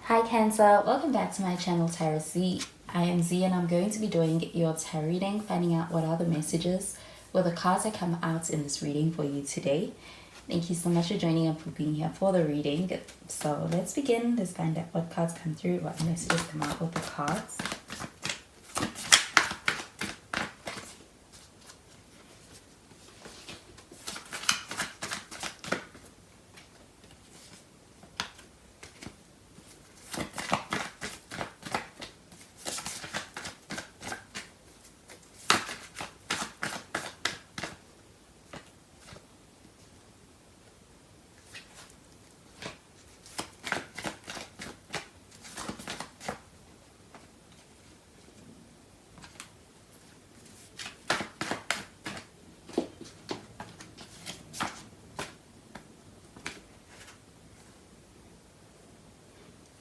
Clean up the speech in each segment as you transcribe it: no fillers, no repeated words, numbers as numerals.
Hi Cancer, welcome back to my channel Tarot Z. I am Z and I'm going to be doing your tarot reading, finding out what are the messages or the cards that come out in this reading for you today. Thank you so much for joining and for being here for the reading. So let's begin. Let's find out what cards come through, what messages come out with the cards.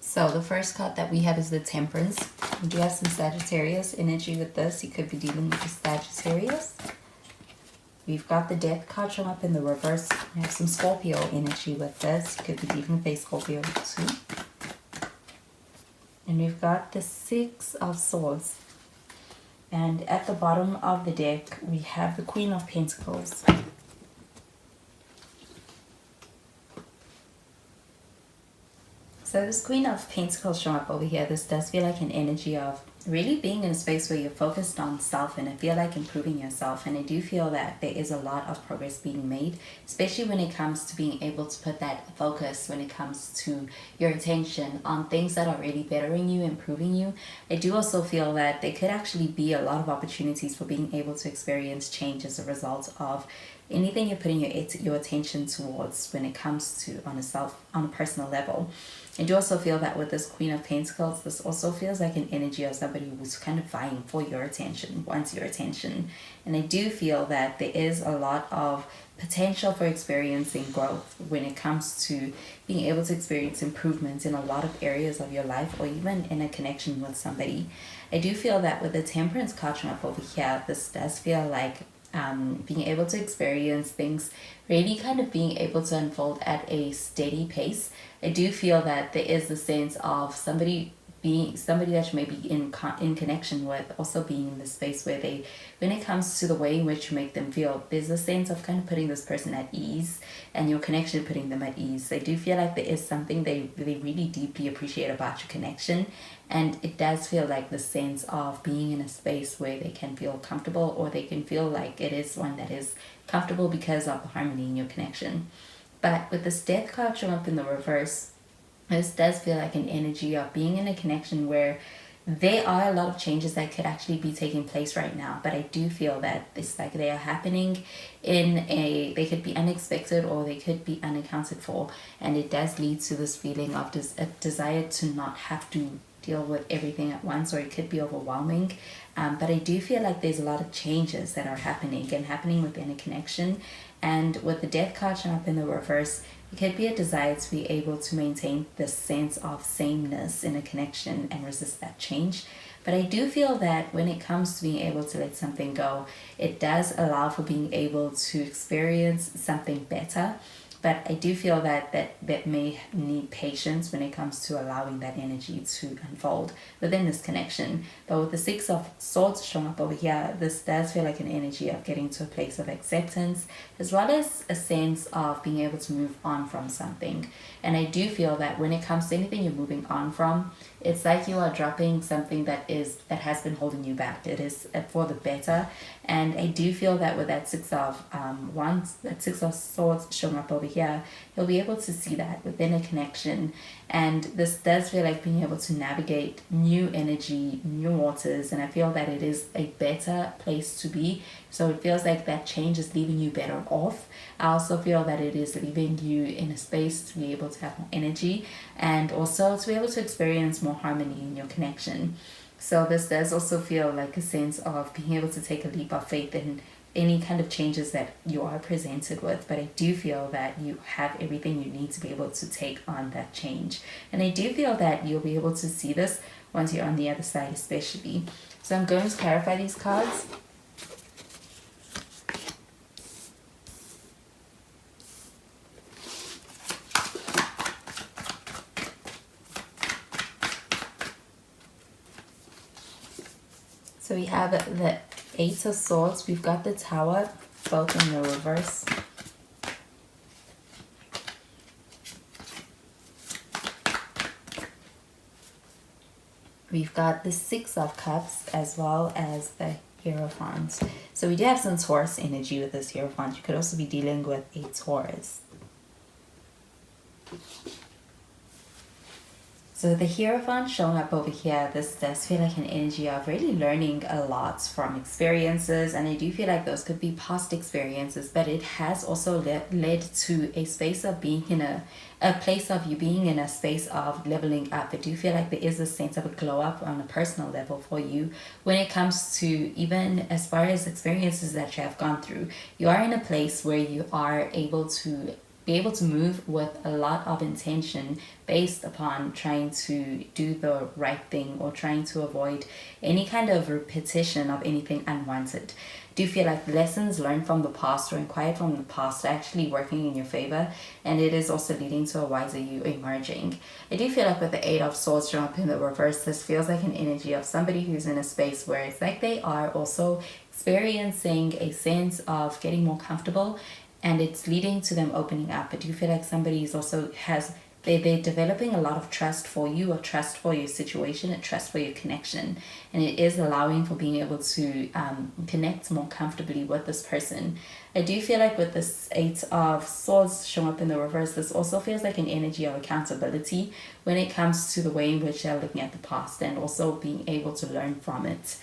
So the first card that we have is the Temperance. We do have some Sagittarius energy with this. You could be dealing with the Sagittarius. We've got the Death card showing up in the reverse. We have some Scorpio energy with this. You could be dealing with a Scorpio too. And we've got the Six of Swords. And at the bottom of the deck, we have the Queen of Pentacles. So this Queen of Pentacles showing up over here, this does feel like an energy of really being in a space where you're focused on self and I feel like improving yourself. And I do feel that there is a lot of progress being made, especially when it comes to being able to put that focus when it comes to your attention on things that are really bettering you, improving you. I do also feel that there could actually be a lot of opportunities for being able to experience change as a result of anything you're putting your attention towards when it comes to on a personal level. I do also feel that with this Queen of Pentacles, this also feels like an energy of somebody who's kind of vying for your attention, wants your attention. And I do feel that there is a lot of potential for experiencing growth when it comes to being able to experience improvements in a lot of areas of your life or even in a connection with somebody. I do feel that with the Temperance card showing up over here, this does feel like being able to experience things really kind of being able to unfold at a steady pace. I do feel that there is the sense of somebody that you may be in connection with also being in the space where they, when it comes to the way in which you make them feel, there's a sense of kind of putting this person at ease and your connection putting them at ease. I do feel like there is something they really deeply appreciate about your connection, and it does feel like the sense of being in a space where they can feel comfortable, or they can feel like it is one that is comfortable because of the harmony in your connection. But with this Death card showing up in the reverse, this does feel like an energy of being in a connection where there are a lot of changes that could actually be taking place right now, but I do feel that it's like they are happening they could be unexpected or they could be unaccounted for, and it does lead to this feeling of a desire to not have to deal with everything at once, or it could be overwhelming. But I do feel like there's a lot of changes that are happening within a connection. And with the Death card showing up in the reverse, it could be a desire to be able to maintain this sense of sameness in a connection and resist that change. But I do feel that when it comes to being able to let something go, it does allow for being able to experience something better. But I do feel that may need patience when it comes to allowing that energy to unfold within this connection. But with the Six of Swords showing up over here, this does feel like an energy of getting to a place of acceptance, as well as a sense of being able to move on from something. And I do feel that when it comes to anything you're moving on from, it's like you are dropping something that has been holding you back. It is for the better. And I do feel that with that Six of Swords showing up over here, you'll be able to see that within a connection. And this does feel like being able to navigate new energy, new waters, and I feel that it is a better place to be. So it feels like that change is leaving you better off. I also feel that it is leaving you in a space to be able to have more energy and also to be able to experience more harmony in your connection. So this does also feel like a sense of being able to take a leap of faith in any kind of changes that you are presented with. But I do feel that you have everything you need to be able to take on that change. And I do feel that you'll be able to see this once you're on the other side especially. So I'm going to clarify these cards. So we have the Eight of Swords. We've got the Tower, both in the reverse. We've got the Six of Cups as well as the Hierophant. So we do have some Taurus energy with this Hierophant. You could also be dealing with a Taurus. So the Hierophant showing up over here, this does feel like an energy of really learning a lot from experiences, and I do feel like those could be past experiences, but it has also led to a space of being in a place of you being in a space of leveling up. I do feel like there is a sense of a glow up on a personal level for you when it comes to even as far as experiences that you have gone through. You are in a place where you are able to be able to move with a lot of intention based upon trying to do the right thing or trying to avoid any kind of repetition of anything unwanted. Do you feel like lessons learned from the past or inquired from the past are actually working in your favor, and it is also leading to a wiser you emerging? I do feel like with the Eight of Swords showing up in the reverse, this feels like an energy of somebody who's in a space where it's like they are also experiencing a sense of getting more comfortable, and it's leading to them opening up. I do feel like somebody is also they're developing a lot of trust for you, a trust for your situation, a trust for your connection, and it is allowing for being able to connect more comfortably with this person. I do feel like with this Eight of Swords showing up in the reverse, this also feels like an energy of accountability when it comes to the way in which they're looking at the past and also being able to learn from it.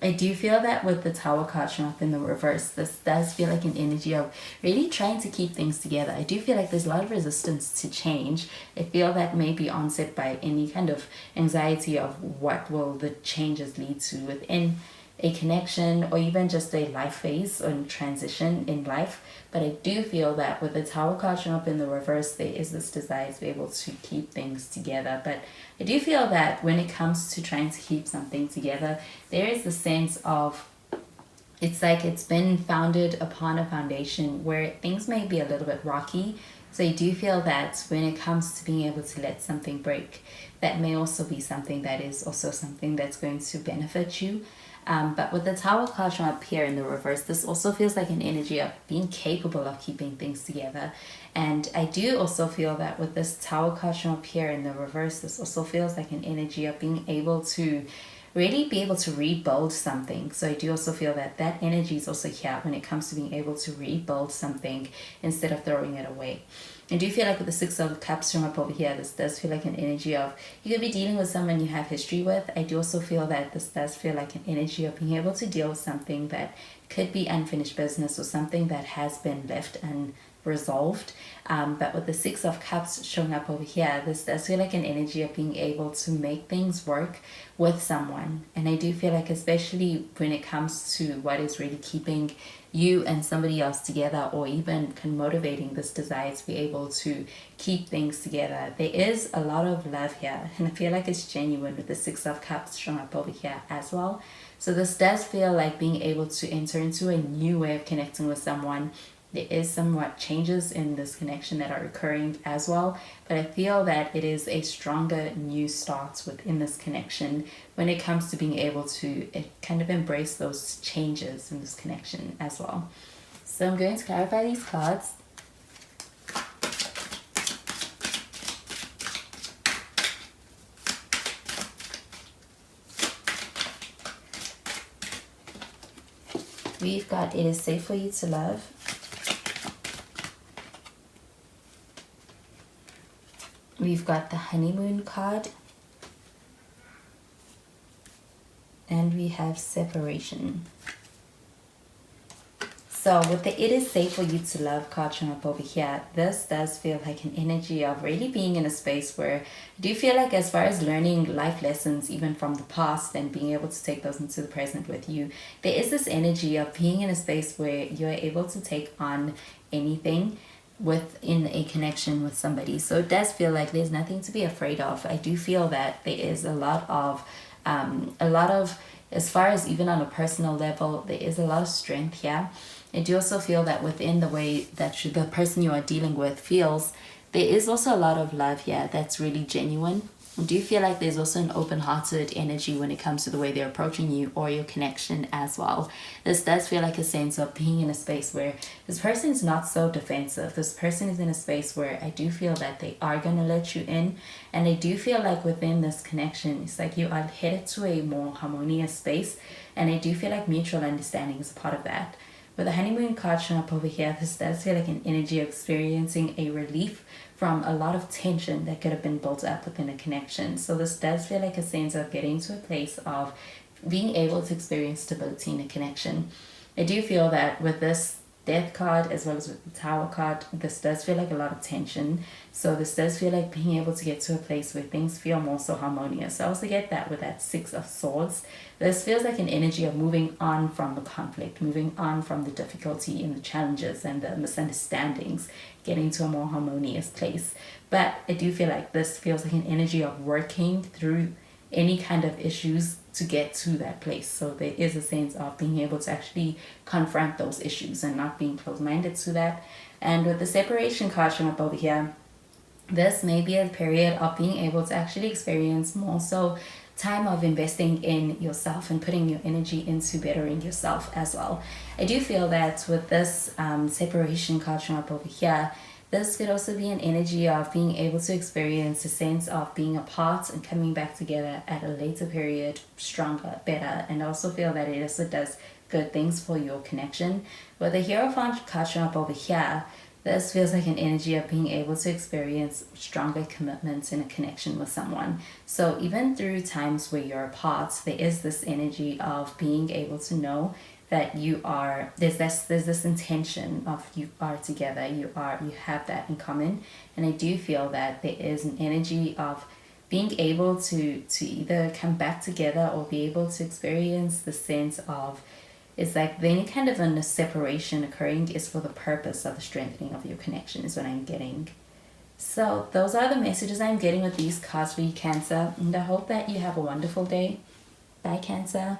I do feel that with the Tower card showing up in the reverse, this does feel like an energy of really trying to keep things together. I do feel like there's a lot of resistance to change. I feel that may be onset by any kind of anxiety of what will the changes lead to within a connection or even just a life phase or transition in life. But I do feel that with the Tower card showing up in the reverse, there is this desire to be able to keep things together. But I do feel that when it comes to trying to keep something together, there is the sense of it's like it's been founded upon a foundation where things may be a little bit rocky. So I do feel that when it comes to being able to let something break, that may also be something that is also something that's going to benefit you. But with the Tower card showing up here in the reverse, this also feels like an energy of being capable of keeping things together. And I do also feel that with this Tower card showing up here in the reverse, this also feels like an energy of being able to really be able to rebuild something. So I do also feel that that energy is also here when it comes to being able to rebuild something instead of throwing it away. I do feel like with the Six of Cups showing up over here, this does feel like an energy of you could be dealing with someone you have history with. I do also feel that this does feel like an energy of being able to deal with something that could be unfinished business or something that has been left unresolved. But with the Six of Cups showing up over here, this does feel like an energy of being able to make things work with someone. And I do feel like especially when it comes to what is really keeping you and somebody else together, or even motivating this desire to be able to keep things together, there is a lot of love here, and I feel like it's genuine with the Six of Cups showing up over here as well. So this does feel like being able to enter into a new way of connecting with someone. There is somewhat changes in this connection that are occurring as well, but I feel that it is a stronger new start within this connection when it comes to being able to kind of embrace those changes in this connection as well. So I'm going to clarify these cards. We've got it is safe for you to love. We've got the honeymoon card, and we have separation. So with the it is safe for you to love card showing up over here, this does feel like an energy of really being in a space where I do feel like as far as learning life lessons even from the past and being able to take those into the present with you, there is this energy of being in a space where you're able to take on anything within a connection with somebody. So it does feel like there's nothing to be afraid of. I do feel that there is a lot of as far as even on a personal level, there is a lot of strength here. I do also feel that within the way that the person you are dealing with feels, there is also a lot of love here that's really genuine. I do feel like there's also an open-hearted energy when it comes to the way they're approaching you or your connection as well. This does feel like a sense of being in a space where this person is not so defensive. This person is in a space where I do feel that they are going to let you in. And I do feel like within this connection, it's like you are headed to a more harmonious space. And I do feel like mutual understanding is a part of that. With the honeymoon card showing up over here, this does feel like an energy of experiencing a relief from a lot of tension that could have been built up within a connection. So this does feel like a sense of getting to a place of being able to experience stability in a connection. I do feel that with this Death card as well as with the Tower card, this does feel like a lot of tension. So this does feel like being able to get to a place where things feel more so harmonious. I also get that with that Six of Swords. This feels like an energy of moving on from the conflict, moving on from the difficulty and the challenges and the misunderstandings, getting to a more harmonious place. But I do feel like this feels like an energy of working through any kind of issues to get to that place. So there is a sense of being able to actually confront those issues and not being closed-minded to that. And with the separation card showing up over here, this may be a period of being able to actually experience more so time of investing in yourself and putting your energy into bettering yourself as well. I do feel that with this separation card showing up over here, this could also be an energy of being able to experience a sense of being apart and coming back together at a later period, stronger, better, and also feel that it also does good things for your connection. With the Hierophant card showing up over here, this feels like an energy of being able to experience stronger commitments in a connection with someone. So even through times where you're apart, there is this energy of being able to know that you are, there's this intention of you are together, you have that in common. And I do feel that there is an energy of being able to either come back together or be able to experience the sense of, it's like any kind of a separation occurring is for the purpose of the strengthening of your connection is what I'm getting. So those are the messages I'm getting with these cards for you, Cancer, and I hope that you have a wonderful day. Bye, Cancer.